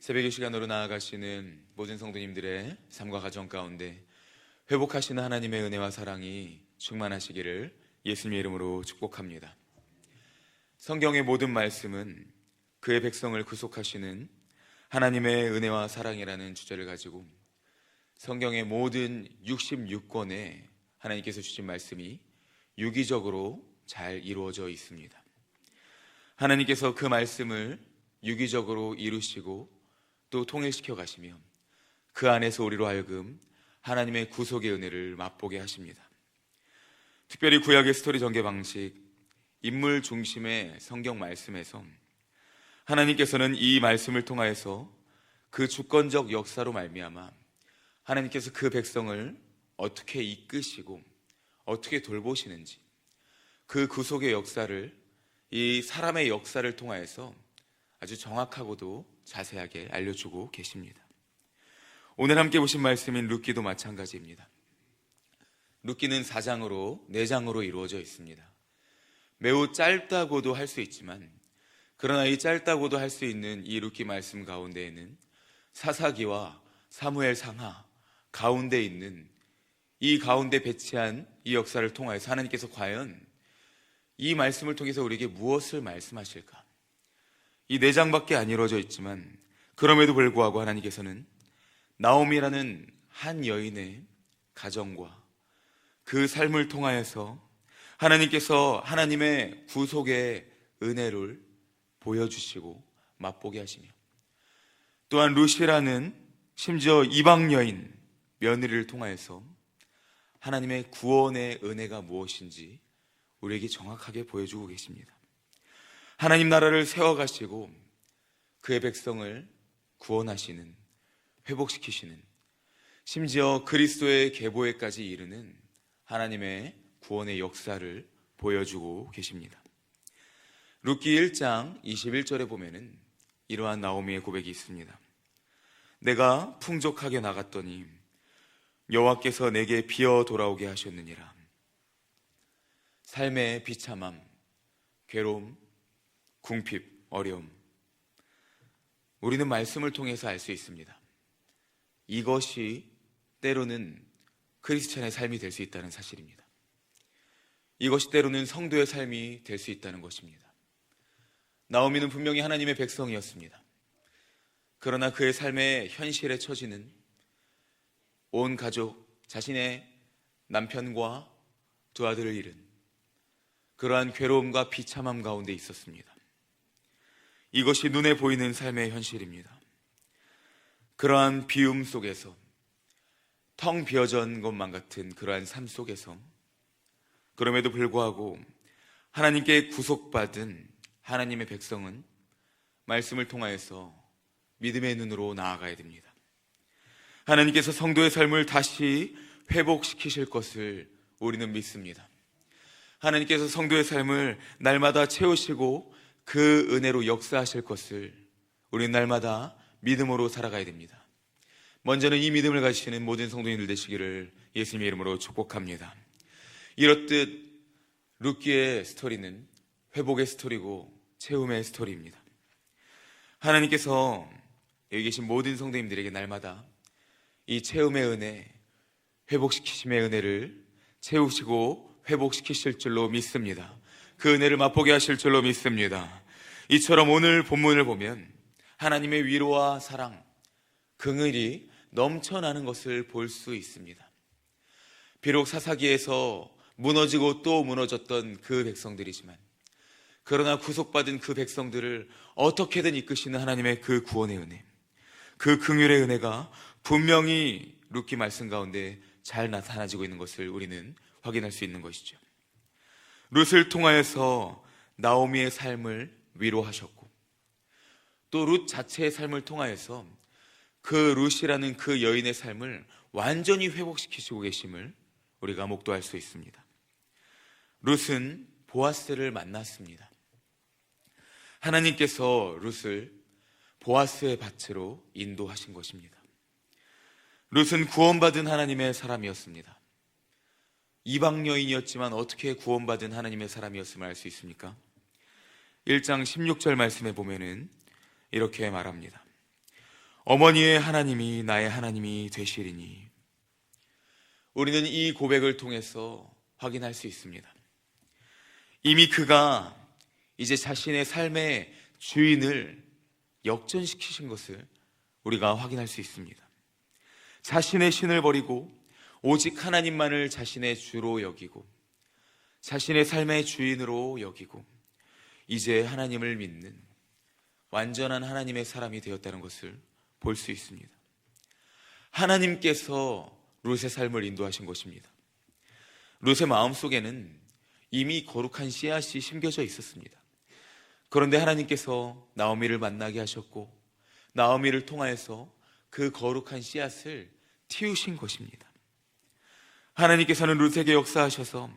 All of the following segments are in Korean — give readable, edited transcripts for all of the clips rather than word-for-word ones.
새벽의 시간으로 나아가시는 모든 성도님들의 삶과 가정 가운데 회복하시는 하나님의 은혜와 사랑이 충만하시기를 예수님의 이름으로 축복합니다. 성경의 모든 말씀은 그의 백성을 구속하시는 하나님의 은혜와 사랑이라는 주제를 가지고 성경의 모든 66권에 하나님께서 주신 말씀이 유기적으로 잘 이루어져 있습니다. 하나님께서 그 말씀을 유기적으로 이루시고 또 통일시켜 가시며 그 안에서 우리로 하여금 하나님의 구속의 은혜를 맛보게 하십니다. 특별히 구약의 스토리 전개 방식, 인물 중심의 성경 말씀에서 하나님께서는 이 말씀을 통하여서 그 주권적 역사로 말미암아 하나님께서 그 백성을 어떻게 이끄시고 어떻게 돌보시는지, 그 구속의 역사를 이 사람의 역사를 통하여서 아주 정확하고도 자세하게 알려주고 계십니다. 오늘 함께 보신 말씀인 룻기도 마찬가지입니다. 룻기는 4장으로 4장으로 이루어져 있습니다. 매우 짧다고도 할 수 있지만, 그러나 이 짧다고도 할 수 있는 이 룻기 말씀 가운데에는 사사기와 사무엘 상하 가운데 있는 이 가운데 배치한 이 역사를 통하여서 하나님께서 과연 이 말씀을 통해서 우리에게 무엇을 말씀하실까? 이 4장밖에 안 이루어져 있지만 그럼에도 불구하고 하나님께서는 나오미라는 한 여인의 가정과 그 삶을 통하여서 하나님께서 하나님의 구속의 은혜를 보여주시고 맛보게 하시며, 또한 룻이라는 심지어 이방 여인 며느리를 통하여서 하나님의 구원의 은혜가 무엇인지 우리에게 정확하게 보여주고 계십니다. 하나님 나라를 세워가시고 그의 백성을 구원하시는, 회복시키시는, 심지어 그리스도의 계보에까지 이르는 하나님의 구원의 역사를 보여주고 계십니다. 룻기 1장 21절에 보면은 이러한 나오미의 고백이 있습니다. 내가 풍족하게 나갔더니 여호와께서 내게 비어 돌아오게 하셨느니라. 삶의 비참함, 괴로움, 궁핍, 어려움, 우리는 말씀을 통해서 알 수 있습니다. 이것이 때로는 크리스찬의 삶이 될 수 있다는 사실입니다. 이것이 때로는 성도의 삶이 될 수 있다는 것입니다. 나오미는 분명히 하나님의 백성이었습니다. 그러나 그의 삶의 현실에 처지는 온 가족, 자신의 남편과 두 아들을 잃은 그러한 괴로움과 비참함 가운데 있었습니다. 이것이 눈에 보이는 삶의 현실입니다. 그러한 비움 속에서, 텅 비어진 것만 같은 그러한 삶 속에서, 그럼에도 불구하고 하나님께 구속받은 하나님의 백성은 말씀을 통하여서 믿음의 눈으로 나아가야 됩니다. 하나님께서 성도의 삶을 다시 회복시키실 것을 우리는 믿습니다. 하나님께서 성도의 삶을 날마다 채우시고 그 은혜로 역사하실 것을 우리는 날마다 믿음으로 살아가야 됩니다. 먼저는 이 믿음을 가지시는 모든 성도님들 되시기를 예수님의 이름으로 축복합니다. 이렇듯 룻기의 스토리는 회복의 스토리고 채움의 스토리입니다. 하나님께서 여기 계신 모든 성도님들에게 날마다 이 채움의 은혜, 회복시키심의 은혜를 채우시고 회복시키실 줄로 믿습니다. 그 은혜를 맛보게 하실 줄로 믿습니다. 이처럼 오늘 본문을 보면 하나님의 위로와 사랑, 긍휼이 넘쳐나는 것을 볼 수 있습니다. 비록 사사기에서 무너지고 또 무너졌던 그 백성들이지만, 그러나 구속받은 그 백성들을 어떻게든 이끄시는 하나님의 그 구원의 은혜, 그 긍휼의 은혜가 분명히 룻기 말씀 가운데 잘 나타나지고 있는 것을 우리는 확인할 수 있는 것이죠. 룻을 통하여서 나오미의 삶을 위로하셨고, 또 룻 자체의 삶을 통하여서 그 룻이라는 그 여인의 삶을 완전히 회복시키시고 계심을 우리가 목도할 수 있습니다. 룻은 보아스를 만났습니다. 하나님께서 룻을 보아스의 밭으로 인도하신 것입니다. 룻은 구원받은 하나님의 사람이었습니다. 이방 여인이었지만 어떻게 구원받은 하나님의 사람이었음을 알 수 있습니까? 1장 16절 말씀에 보면은 이렇게 말합니다. 어머니의 하나님이 나의 하나님이 되시리니. 우리는 이 고백을 통해서 확인할 수 있습니다. 이미 그가 이제 자신의 삶의 주인을 역전시키신 것을 우리가 확인할 수 있습니다. 자신의 신을 버리고 오직 하나님만을 자신의 주로 여기고 자신의 삶의 주인으로 여기고 이제 하나님을 믿는 완전한 하나님의 사람이 되었다는 것을 볼 수 있습니다. 하나님께서 룻의 삶을 인도하신 것입니다. 룻의 마음속에는 이미 거룩한 씨앗이 심겨져 있었습니다. 그런데 하나님께서 나오미를 만나게 하셨고 나오미를 통하여서 그 거룩한 씨앗을 틔우신 것입니다. 하나님께서는 룻에게 역사하셔서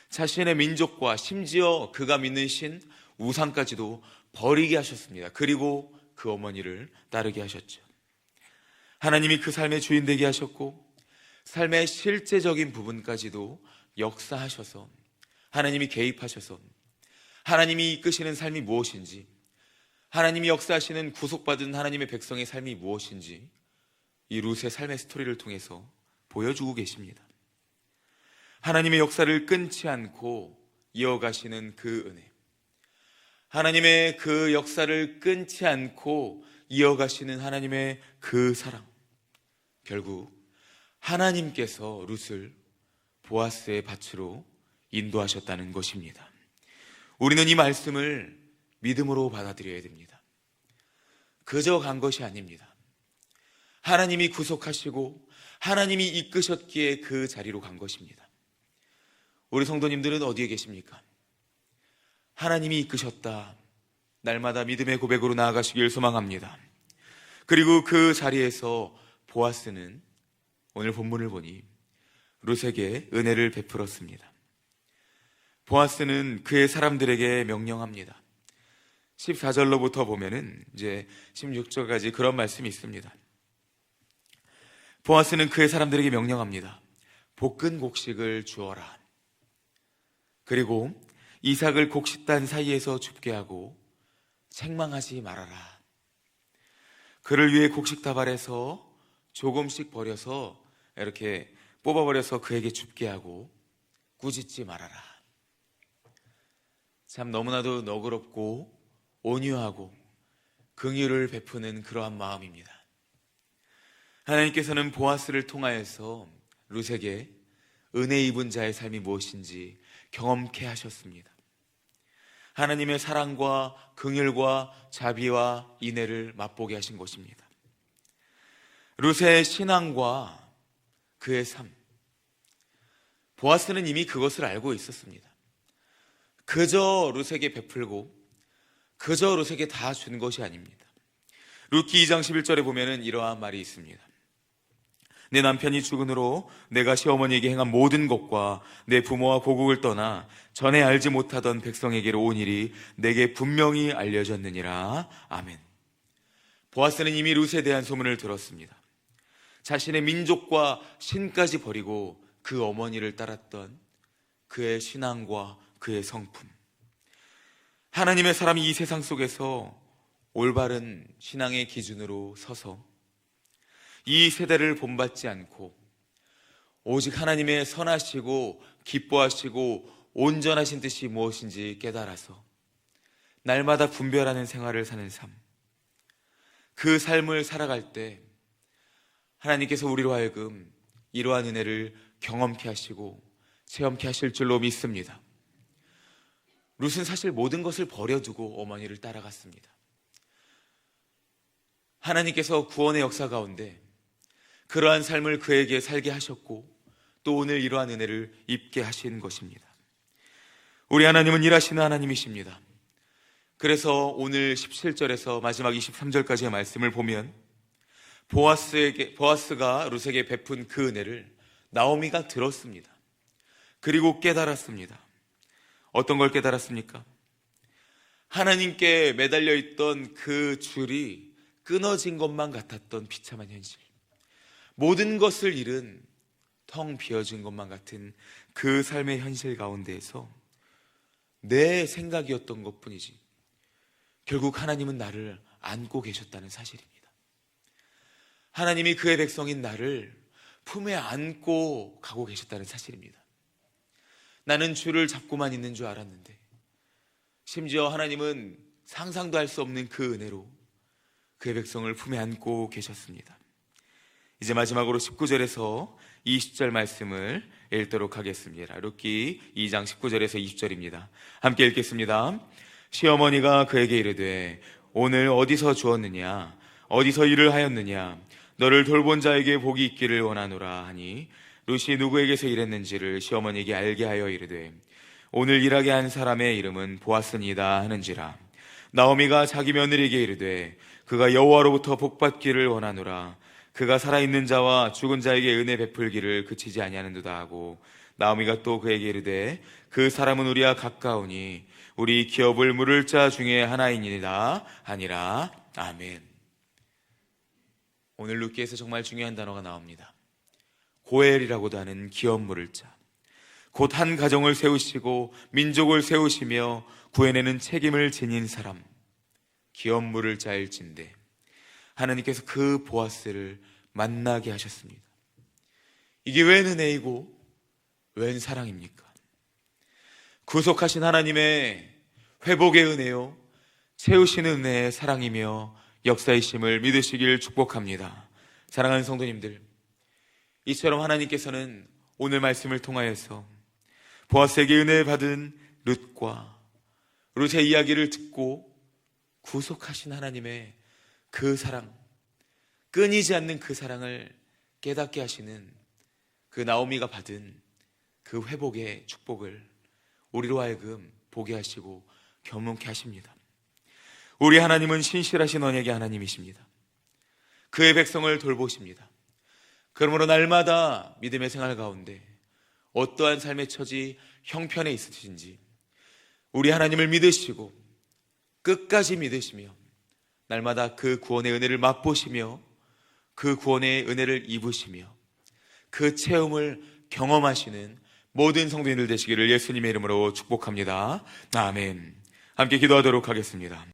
자신의 민족과 심지어 그가 믿는 신 우상까지도 버리게 하셨습니다. 그리고 그 어머니를 따르게 하셨죠. 하나님이 그 삶의 주인 되게 하셨고 삶의 실제적인 부분까지도 역사하셔서 하나님이 개입하셔서 하나님이 이끄시는 삶이 무엇인지, 하나님이 역사하시는 구속받은 하나님의 백성의 삶이 무엇인지 이 룻의 삶의 스토리를 통해서 보여주고 계십니다. 하나님의 역사를 끊지 않고 이어가시는 그 은혜, 하나님의 그 역사를 끊지 않고 이어가시는 하나님의 그 사랑, 결국 하나님께서 룻을 보아스의 밭으로 인도하셨다는 것입니다. 우리는 이 말씀을 믿음으로 받아들여야 됩니다. 그저 간 것이 아닙니다. 하나님이 구속하시고 하나님이 이끄셨기에 그 자리로 간 것입니다. 우리 성도님들은 어디에 계십니까? 하나님이 이끄셨다. 날마다 믿음의 고백으로 나아가시길 소망합니다. 그리고 그 자리에서 보아스는 오늘 본문을 보니 룻에게 은혜를 베풀었습니다. 보아스는 그의 사람들에게 명령합니다. 14절로부터 보면은 이제 16절까지 그런 말씀이 있습니다. 보아스는 그의 사람들에게 명령합니다. 볶은 곡식을 주어라. 그리고 이삭을 곡식단 사이에서 줍게 하고 책망하지 말아라. 그를 위해 곡식다발에서 조금씩 버려서 이렇게 뽑아버려서 그에게 줍게 하고 꾸짖지 말아라. 참 너무나도 너그럽고 온유하고 긍휼을 베푸는 그러한 마음입니다. 하나님께서는 보아스를 통하여서 룻에게 은혜 입은 자의 삶이 무엇인지 경험케 하셨습니다. 하나님의 사랑과 긍휼과 자비와 인애를 맛보게 하신 것입니다. 룻의 신앙과 그의 삶, 보아스는 이미 그것을 알고 있었습니다. 그저 룻에게 베풀고 그저 룻에게 다 준 것이 아닙니다. 룻기 2장 11절에 보면은 이러한 말이 있습니다. 내 남편이 죽은 후로 내가 시어머니에게 행한 모든 것과 내 부모와 고국을 떠나 전에 알지 못하던 백성에게로 온 일이 내게 분명히 알려졌느니라. 아멘. 보아스는 이미 룻에 대한 소문을 들었습니다. 자신의 민족과 신까지 버리고 그 어머니를 따랐던 그의 신앙과 그의 성품, 하나님의 사람이 이 세상 속에서 올바른 신앙의 기준으로 서서 이 세대를 본받지 않고 오직 하나님의 선하시고 기뻐하시고 온전하신 뜻이 무엇인지 깨달아서 날마다 분별하는 생활을 사는 삶, 그 삶을 살아갈 때 하나님께서 우리로 하여금 이러한 은혜를 경험케 하시고 체험케 하실 줄로 믿습니다. 룻은 사실 모든 것을 버려두고 어머니를 따라갔습니다. 하나님께서 구원의 역사 가운데 그러한 삶을 그에게 살게 하셨고 또 오늘 이러한 은혜를 입게 하신 것입니다. 우리 하나님은 일하시는 하나님이십니다. 그래서 오늘 17절에서 마지막 23절까지의 말씀을 보면 보아스가 룻에게 베푼 그 은혜를 나오미가 들었습니다. 그리고 깨달았습니다. 어떤 걸 깨달았습니까? 하나님께 매달려 있던 그 줄이 끊어진 것만 같았던 비참한 현실, 모든 것을 잃은 텅 비어진 것만 같은 그 삶의 현실 가운데에서 내 생각이었던 것뿐이지 결국 하나님은 나를 안고 계셨다는 사실입니다. 하나님이 그의 백성인 나를 품에 안고 가고 계셨다는 사실입니다. 나는 주를 잡고만 있는 줄 알았는데 심지어 하나님은 상상도 할 수 없는 그 은혜로 그의 백성을 품에 안고 계셨습니다. 이제 마지막으로 19절에서 20절 말씀을 읽도록 하겠습니다. 룻기 2장 19절에서 20절입니다. 함께 읽겠습니다. 시어머니가 그에게 이르되 오늘 어디서 주었느냐 어디서 일을 하였느냐 너를 돌본 자에게 복이 있기를 원하노라 하니 룻이 누구에게서 일했는지를 시어머니에게 알게 하여 이르되 오늘 일하게 한 사람의 이름은 보아스니이다 하는지라. 나오미가 자기 며느리에게 이르되 그가 여호와로부터 복받기를 원하노라. 그가 살아있는 자와 죽은 자에게 은혜 베풀기를 그치지 아니하는도다 하고 나오미가 또 그에게 이르되 그 사람은 우리와 가까우니 우리 기업을 물을 자 중에 하나이니이다 하니라. 아멘. 오늘 룻기에서 정말 중요한 단어가 나옵니다. 고엘이라고도 하는 기업 물을 자. 곧 한 가정을 세우시고 민족을 세우시며 구해내는 책임을 지닌 사람, 기업 물을 자일진데 하나님께서 그 보아스를 만나게 하셨습니다. 이게 웬 은혜이고 웬 사랑입니까? 구속하신 하나님의 회복의 은혜요 채우시는 은혜의 사랑이며 역사이심을 믿으시길 축복합니다. 사랑하는 성도님들, 이처럼 하나님께서는 오늘 말씀을 통하여서 보아스에게 은혜 받은 룻과 룻의 이야기를 듣고 구속하신 하나님의 그 사랑, 끊이지 않는 그 사랑을 깨닫게 하시는 그 나오미가 받은 그 회복의 축복을 우리로 하여금 보게 하시고 경험케 하십니다. 우리 하나님은 신실하신 언약의 하나님이십니다. 그의 백성을 돌보십니다. 그러므로 날마다 믿음의 생활 가운데 어떠한 삶의 처지, 형편에 있으신지 우리 하나님을 믿으시고 끝까지 믿으시며 날마다 그 구원의 은혜를 맛보시며 그 구원의 은혜를 입으시며 그 체험을 경험하시는 모든 성도님들 되시기를 예수님의 이름으로 축복합니다. 아멘. 함께 기도하도록 하겠습니다.